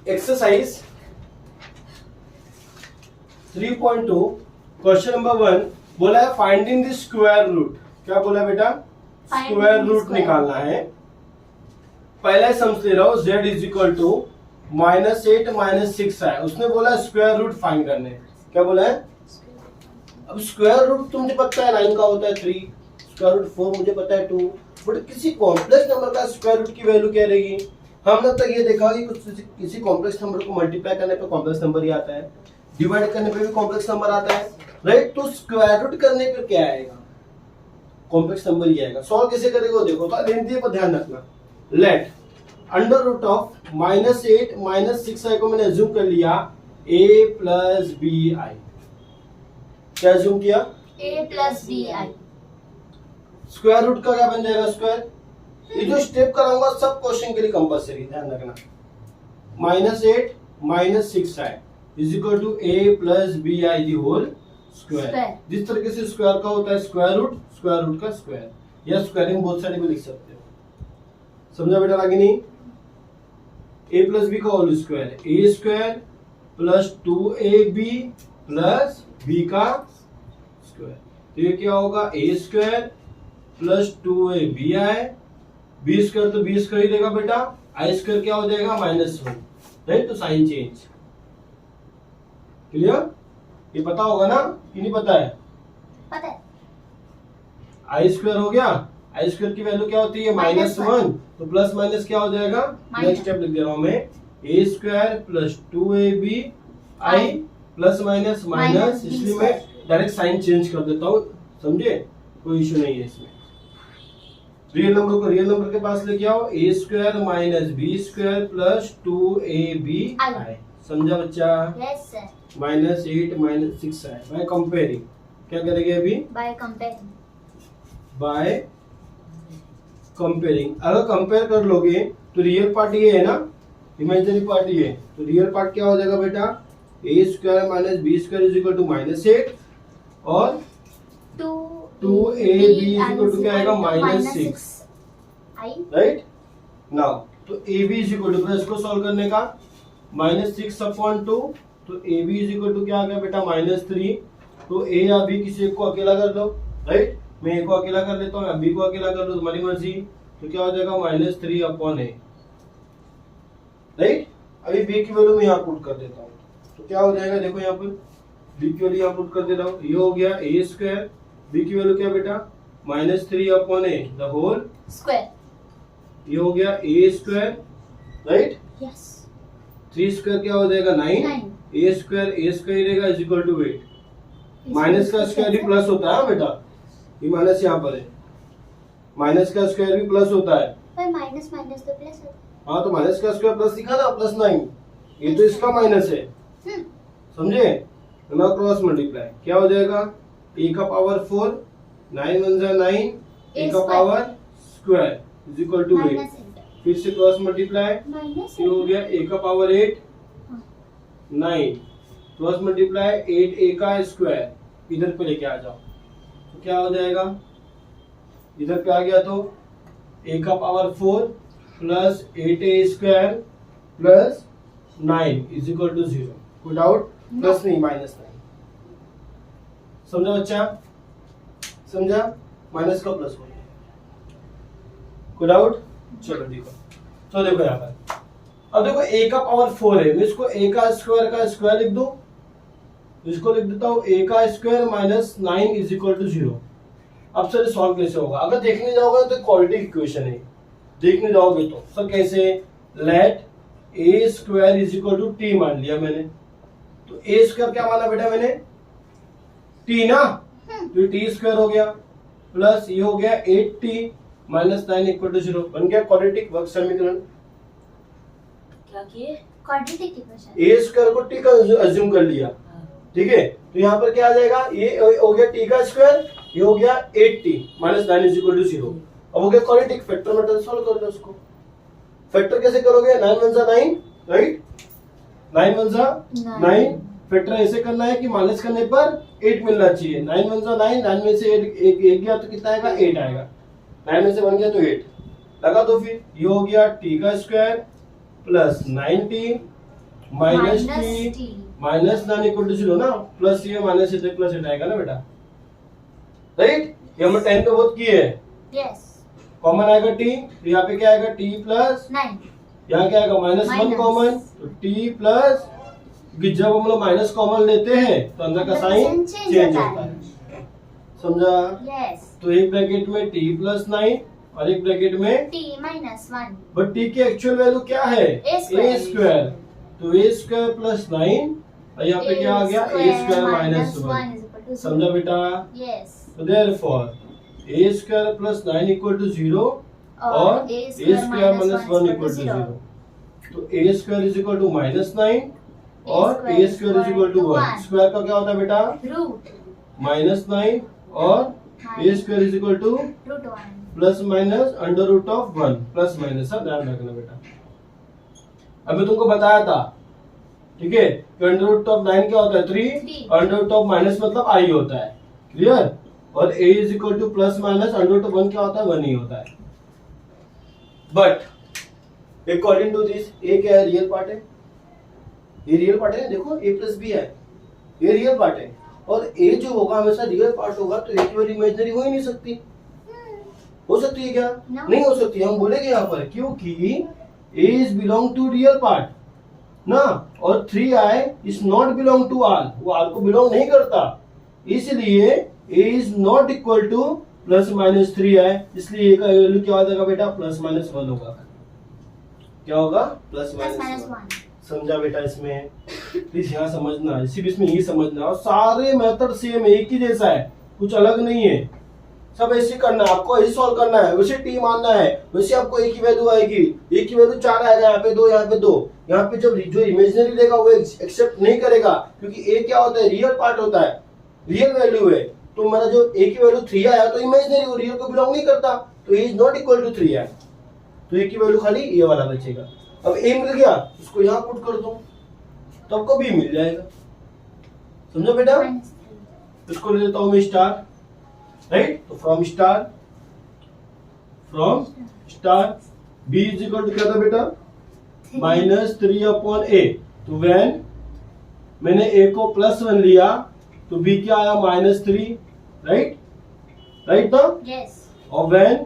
Exercise 3.2 question number 1 बोला है finding the square root. क्या बोला है बेटा? स्क्वायर रूट निकालना है। पहला समझ ले रहा हूं z इज इक्वल टू -8 -6 है। उसने बोला स्क्वायर रूट फाइंड करने। क्या बोला है? अब स्क्वायर रूट तो मुझे पता है 9 का होता है 3, स्क्वायर रूट 4 मुझे पता है 2, बट किसी कॉम्प्लेक्स नंबर का स्क्वायर रूट की वैल्यू क्या रहेगी? हमने तक ये देखा कि किसी कॉम्प्लेक्स नंबर को मल्टीप्लाई करने पे कॉम्प्लेक्स नंबर ही आता है, डिवाइड करने पे भी कॉम्प्लेक्स नंबर आता है, राइट? तो स्क्वायर रूट करने पे क्या आएगा? कॉम्प्लेक्स नंबर ही आएगा। सॉल्व कैसे करेगा वो देखो, तो लेंथी पर ध्यान रखना। Late under root of -8 -6i को मैंने अज्यूम कर लिया a प्लस बी आई। क्या अज्यूम किया? a plus B I. Square root का क्या बन जाएगा? स्क्वायर। ये जो स्टेप कराऊंगा सब क्वेश्चन के लिए कंपलसरी, ध्यान रखना। -8 -6i is equal to a plus B I the whole square. जिस तरीके से स्क्वायर का होता है स्क्वायर रूट का स्क्वायर, या स्क्वायरिंग बोथ साइड में लिख सकते हो। समझा बेटा रागिनी? a प्लस बी का whole square, a square plus 2ab plus b का स्क्वायर। तो ये क्या होगा? a square plus 2abi, b square तो b स्क्वायर ही देगा बेटा, i स्क्वायर क्या हो जाएगा? -1, राइट? तो साइन चेंज। क्लियर? ये पता होगा ना कि नहीं पता है? पता है। आई स्क्वायर हो गया, आई स्क्वायर की वैल्यू क्या होती है? -1, तो प्लस माइनस क्या हो जाएगा? नेक्स्ट स्टेप लिख दे रहा हूं मैं, a square plus 2ab I plus minus minus, इसलिए मैं डायरेक्ट साइन चेंज कर देता हूँ। समझे? कोई इश्यू नहीं है इसमें। रियल नंबर को रियल नंबर के पास लेके आओ, a square minus B square plus 2ab I. समझा बच्चा? Yes sir. -8 -6 है। बाय कंपेयरिंग क्या करेंगे अभी? By comparing. By comparing. अगर कंपेयर कर लोगे तो रियल पार्ट ये है ना, इमेजिनरी पार्ट ये है, तो रियल पार्ट क्या हो जाएगा बेटा? a square minus B square is equal to -8 और 2ab इज इक्वल टू क्या आएगा? -6, राइट? नाउ तो ab इज इक्वल टू, इसको सॉल्व करने का, -6/2, तो ab इज इक्वल टू क्या आ गया बेटा? -3। तो a या b किसी एक को अकेला कर लो, राइट? मैं a को अकेला कर लेता हूँ, b को अकेला कर लो, तुम्हारी मर्जी। तो क्या हो जाएगा? -3/a, right? अभी b की वैल्यू मैं यहाँ पुट कर देता हूँ, तो क्या हो जाएगा? देखो यहाँ पर b की वैल्यू यहाँ पुट कर दे रहा हूँ। ये हो गया a स्क्वायर, b की वैल्यू क्या बेटा? -3/a the whole square. ये हो गया a square, right? Yes. 3 square क्या हो जाएगा? 9। a स्क्वायर ही रहेगा इज इक्वल टू 8। माइनस का स्क्वायर भी प्लस होता है बेटा, ये माइनस यहाँ पर है, माइनस का स्क्वायर भी प्लस होता है। पर माइनस माइनस तो प्लस होता है। हाँ, तो माइनस का स्क्वायर प्लस दिखा ना, +9। ये तो इसका माइनस है, समझे? ना क्रॉस मल्टीप्लाई क्या हो जाएगा? a का पावर 4, 9 1 जा 9, a का power square is equal to 8। फिर से क्रॉस मल्टीप्लाई, ये हो गया a का पावर 8, 9 क्रॉस मल्टीप्लाई 8a का स्क्वायर, इधर पे लेके आ जाओ तो क्या हो जाएगा? इधर पे आ गया तो a का power 4 plus 8a square plus 9 is equal to 0। कोई डाउट? प्लस नहीं, -9। समझा बच्चा? समझा? माइनस का प्लस हो गया। कोई डाउट? चलो देखो, तो देखो यहाँ पर, अब देखो a का पावर 4 है, मैं इसको a का स्क्वायर लिख दूं, इसको लिख देता हूँ a का square minus 9 is equal to 0। अब सर सॉल्व कैसे होगा? अगर देखने जाओगे तो क्वाड्रेटिक इक्वेशन है, देखने जाओगे तो सर कैसे? Let a square is equal to t मान लिया मैंने, तो a स्क्वायर क्या माना बेटा मैंने? t ना, तो t स्क्वायर हो गया प्लस ये हो गया 8t माइनस 9 इक्वल टू 0। बन गया क्वाड्रेटिक वर्ग समीकरण। क्या किए? Quadratic equation. a स्क्वायर को t का अज्यूम कर लिया, ठीक है? तो यहाँ पर क्या आ जाएगा? ये हो गया t का स्क्वायर, ये हो गया 8t minus 9 is equal to 0। अब हो गया क्वाड्रेटिक, फैक्टर मेथड सॉल्व कर लो उसको। फैक्टर कैसे करोगे? 9 1 जा 9, राइट? 9 1 जा 9। फैक्टर ऐसे करना है कि माइनस करने पर 8 मिलना चाहिए। 9 1 जा 9, 9 में से 8 गया तो कितना आएगा? 8 आएगा। 9 में से 1 गया तो 8 लगा दो। फिर ये हो गया t का square plus 9t minus T minus 9 equal to 0 ना, प्लस ये माइनस ये प्लस ये आएगा ना बेटा, राइट। ये हमने 10 पे बहुत किए है। यस। कॉमन आएगा टी, तो यहाँ पे क्या आएगा टी प्लस 9, यहाँ क्या आएगा माइनस 1 कॉमन, तो टी प्लस, क्योंकि जब हम लोग माइनस कॉमन लेते हैं तो अंदर का साइन चेंज होता है, समझा। यस। तो एक ब्रैकेट में टी प्लस 9 और एक ब्रैकेट में टी माइनस 1, बट टी की एक्चुअल वैल्यू क्या है A square। ए स्क्वायर, तो ए स्क्वायर प्लस 9 और यहाँ पे क्या आ गया ए स्क्वायर माइनस 1, समझा बेटा। यस। तो therefore A square plus 9 equal to 0 और A square minus 1 equal to 0, तो A square is equal to minus 9 और A square is equal to 1। Square का क्या होता है बेटा रूट माइनस 9 और A square is equal to root 1। Plus minus under root of 1, plus minus का ध्यान रखना बेटा। अब मैं तुमको बताया था, ठीक है, कि अंडर रूट ऑफ 9 क्या होता है 3, अंडर रूट ऑफ माइनस मतलब आई होता है, क्लियर। और a is equal to plus minus under root of 1 क्या होता है 1 ही होता है। But according to this a क्या है रियल पार्ट है, ये रियल पार्ट है, देखो a प्लस b है, ये रियल पार्ट है, और a जो होगा हमेशा रियल पार्ट होगा, तो a की वैल्यू इमेजिनरी हो ही नहीं सकती। हो सकती है क्या No. नहीं हो सकती, हम बोलेंगे यहाँ पर क्योंकि a is belong to real part ना, और 3i is not belong to r, वो r को बिलोंग नहीं करता, इसलिए a is not equal to plus minus 3i, इसलिए a का वैल्यू क्या हो जाएगा बेटा प्लस माइनस 1 होगा। क्या होगा प्लस माइनस 1, समझा बेटा। इसमें प्लीज यहाँ समझना, सिर्फ इसमें यही समझना, और सारे मेथड सेम एक ही जैसा है, कुछ अलग नहीं है, सब ऐसे करना है, आपको ऐसे सॉल्व करना है, वैसे टी मानना है, वैसे आपको एक ही वैल्यू आएगी, एक ही वैल्यू 4 आएगा, यहाँ पे 2, यहाँ पे 2, यहाँ पे जब जो इमेजिनरी लेगा वो एक्सेप्ट नहीं करेगा, क्योंकि ए क्या होता है रियल पार्ट होता है, रियल वैल्यू है, तो मेरा जो ए की वैल्यू 3 आया तो इमेजिनरी वो रियल को बिलोंग नहीं करता, तो ए इज नॉट इक्वल टू 3 है, तो ए की वैल्यू खाली ये वाला बचेगा। अब ए मिल गया, उसको यहाँ पुट कर दो, तो आपको बी मिल जाएगा, समझो बेटा। इसको ले लेता हूं मैं स्टार, राइट, तो from star b is equal to क्या था बेटा माइनस 3 अपॉन a, तो व्हेन मैंने a को प्लस 1 लिया तो b क्या आया माइनस 3, राइट राइट ना। यस। और व्हेन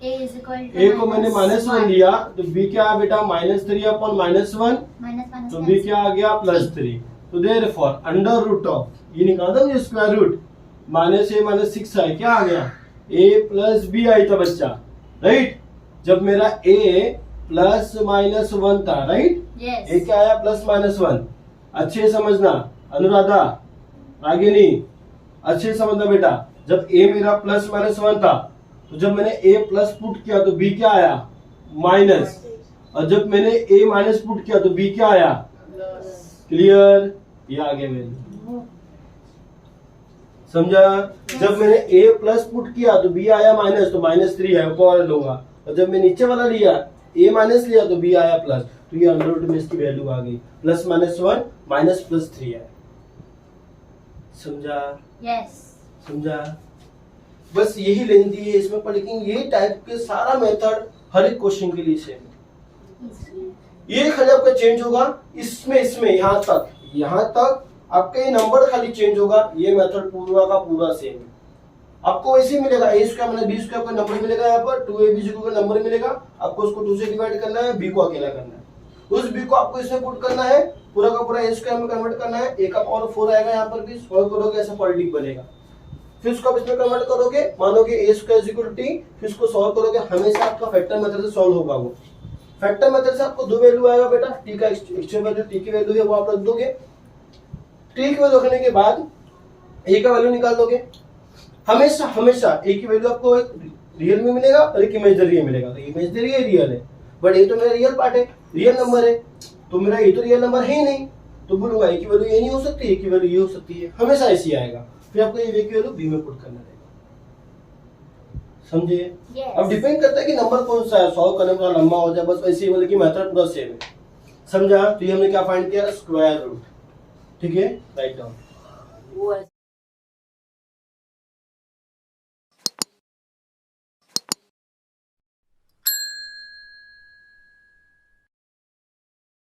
a को मैंने माइनस 1 लिया तो b क्या आया बेटा माइनस 3 अपॉन माइनस 1, तो b क्या आ गया प्लस 3, तो देयरफॉर अंडर रूट ऑफ, ये निकाला था मुझे square root, minus a minus 6 है, क्या आ गया a प्लस b आई था बच्चा, राइट। जब मेरा a प्लस माइनस 1 था, राइट, a क्या आया प्लस माइनस 1, अच्छे समझना अनुराधा, आगे नहीं, अच्छे समझना बेटा। जब a मेरा प्लस माइनस 1 था, तो जब मैंने a प्लस पुट किया तो b क्या आया माइनस, और जब मैंने a माइनस पुट किया तो b क्या आया क्लियर, ये आ गया वैल्यू, समझा। जब मैंने a प्लस पुट किया तो b आया माइनस, तो माइनस 3 है ऊपर लूंगा, और जब मैं नीचे वाला लिया a माइनस लिया तो b आया प्लस, तो ये अंडर रूट में इसकी वैल्यू आ गई प्लस माइनस 1 माइनस प्लस 3 है, समझा। यस। समझा, बस यही लेंदी है इसमें पर, लेकिन ये टाइप के सारा मेथड हर एक क्वेश्चन के लिए सेम, ये खाली आपका चेंज होगा इसमें यहाँ तक आपका ये नंबर खाली चेंज होगा, ये मेथड पूरा का पूरा सेम है, आपको वैसे ही मिलेगा a square minus b square का नंबर मिलेगा, यहाँ पर 2ab का नंबर मिलेगा, आपको उसको 2 से डिवाइड करना है, b को अकेला करना है, उस b को आपको इसमें पुट करना है, पूरा का पूरा a स्क्वायर में कन्वर्ट करना है, a का पावर 4 आएगा, यहाँ पर भी सॉल्व करोगे ऐसा पॉलिटिक बनेगा, फिर उसको आप इसमें कन्वर्ट करोगे, मानोगे a square is equal to t, फिर उसको सॉल्व करोगे, हमेशा आपका फैक्टर मेथड से सॉल्व होगा, वो फैक्टर मेथड से आपको 2 वैल्यू आएगा बेटा, t का एक्चुअल वैल्यू t की वैल्यू है वो आप रख दोगे, t की वैल्यू रखने के बाद a का वैल्यू निकाल दोगे, हमेशा a की वैल्यू आपको एक रियल में मिलेगा और एक इमेजिनरी में मिलेगा, तो इमेजिनरी है रियल है, बट ये तो मेरा रियल पार्ट है, रियल नंबर है, तो मेरा ये तो रियल नंबर है ही नहीं, तो बोलूंगा a की वैल्यू ये नहीं हो सकती, a की वैल्यू ये हो सकती है, हमेशा ऐसी आएगा, फिर आपको ये की वैल्यू b में पुट करना रहेगा, समझे। अब डिपेंड करता है कि नंबर कौन सा है, सॉल्व करने में थोड़ा लंबा हो जाए, बस वैसे ही बोले कि मेथड पूरा सेम है, समझा। तो ये हमने क्या फाइंड किया स्क्वायर रूट, ठीक है, राइट डाउन।